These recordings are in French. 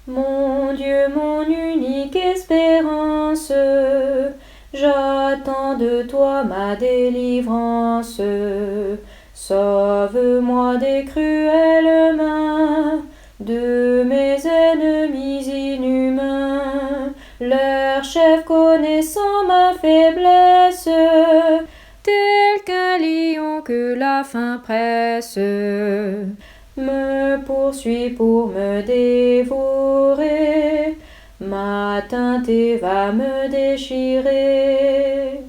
Mon Dieu, mon unique espérance, j'attends de toi ma délivrance. Sauve-moi des cruelles mains, de mes ennemis inhumains. Leur chef connaissant ma faiblesse, tel qu'un lion que la faim presse, me poursuit pour me dévorer, m'atteinte et va me déchirer.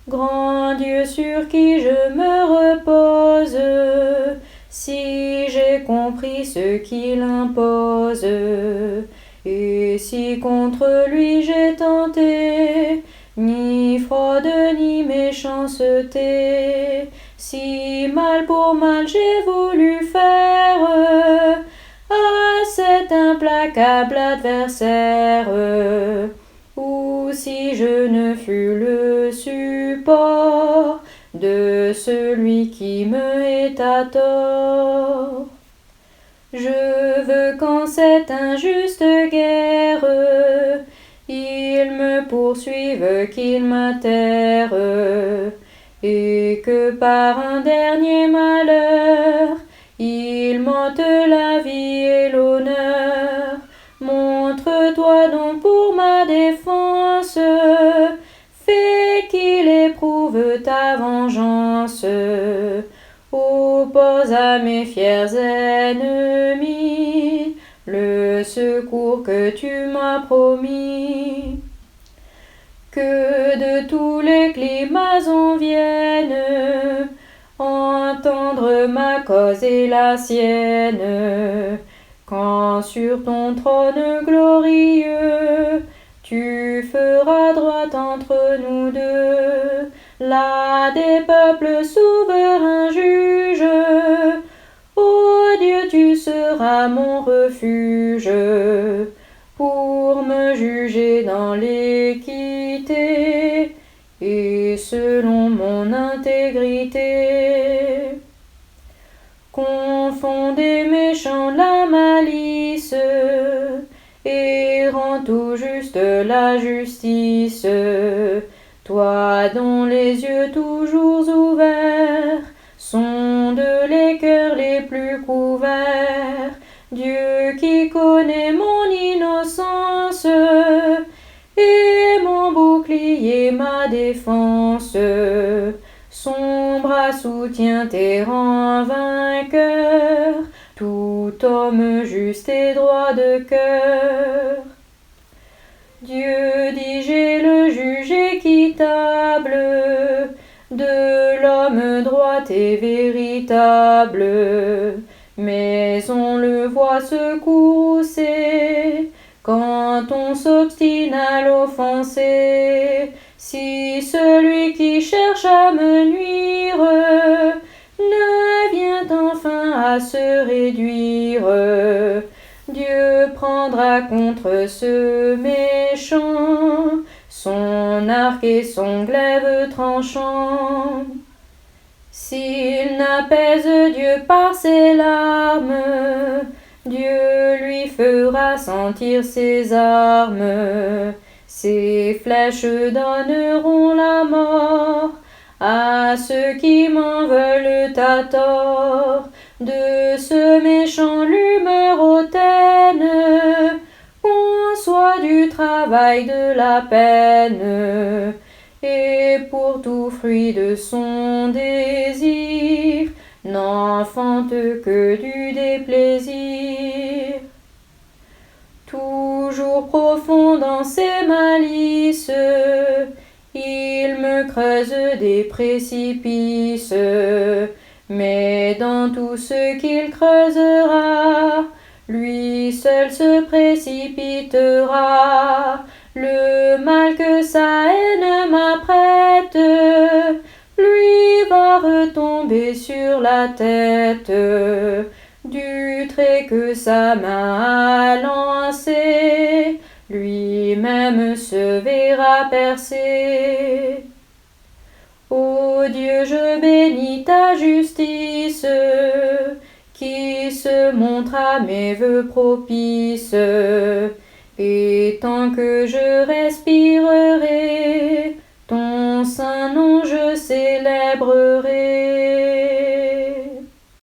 Grand Dieu sur qui je me repose, si j'ai compris ce qu'il impose, et si contre lui j'ai tenté, ni fraude ni méchanceté, si mal pour mal j'ai voulu faire à cet implacable adversaire, ou si je ne fus le support de celui qui me hait à tort. Je veux qu'en cette injuste guerre, il me poursuive, qu'il m'atterre, et que par un dernier malheur, il m'ôte la vie et l'honneur. Montre-toi donc pour ma défense, fais qu'il éprouve ta vengeance. Oppose à mes fiers ennemis le secours que tu m'as promis. Que de tous les climats on vienne entendre ma cause et la sienne, quand sur ton trône glorieux tu feras droit entre nous deux, là des peuples souverains juges. Ô Dieu, tu seras mon refuge pour me juger dans l'équité et selon mon intégrité. Confondez méchants la malice et rends tout juste la justice. Toi dont les yeux toujours ouverts sonde les cœurs les plus couverts, Dieu qui connaît mon innocence et mon bouclier, ma défense, son bras soutient tes rangs vainqueurs, tout homme juste et droit de cœur. Dieu dit, j'ai le juge équitable de l'homme droit et véritable, mais on le voit se courroucer quand on s'obstine à l'offenser. Si celui qui cherche à me nuire ne vient enfin à se réduire, Dieu prendra contre ce méchant son arc et son glaive tranchant. S'il n'apaise Dieu par ses larmes, Dieu lui fera sentir ses armes. Ses flèches donneront la mort à ceux qui m'en veulent à tort. De ce méchant l'humeur hautaine, conçoit du travail de la peine, et pour tout fruit de son désir, n'enfante que du déplaisir. Toujours profond dans ses malices, il me creuse des précipices, mais dans tout ce qu'il creusera, lui seul se précipitera. Le mal que sa haine m'apprête, lui va retomber sur la tête. Du trait que sa main a lancé, lui-même se verra percer. Ô Dieu, je bénis ta justice, qui qui se montre à mes vœux propices. Et tant que je respirerai, ton saint nom je célébrerai.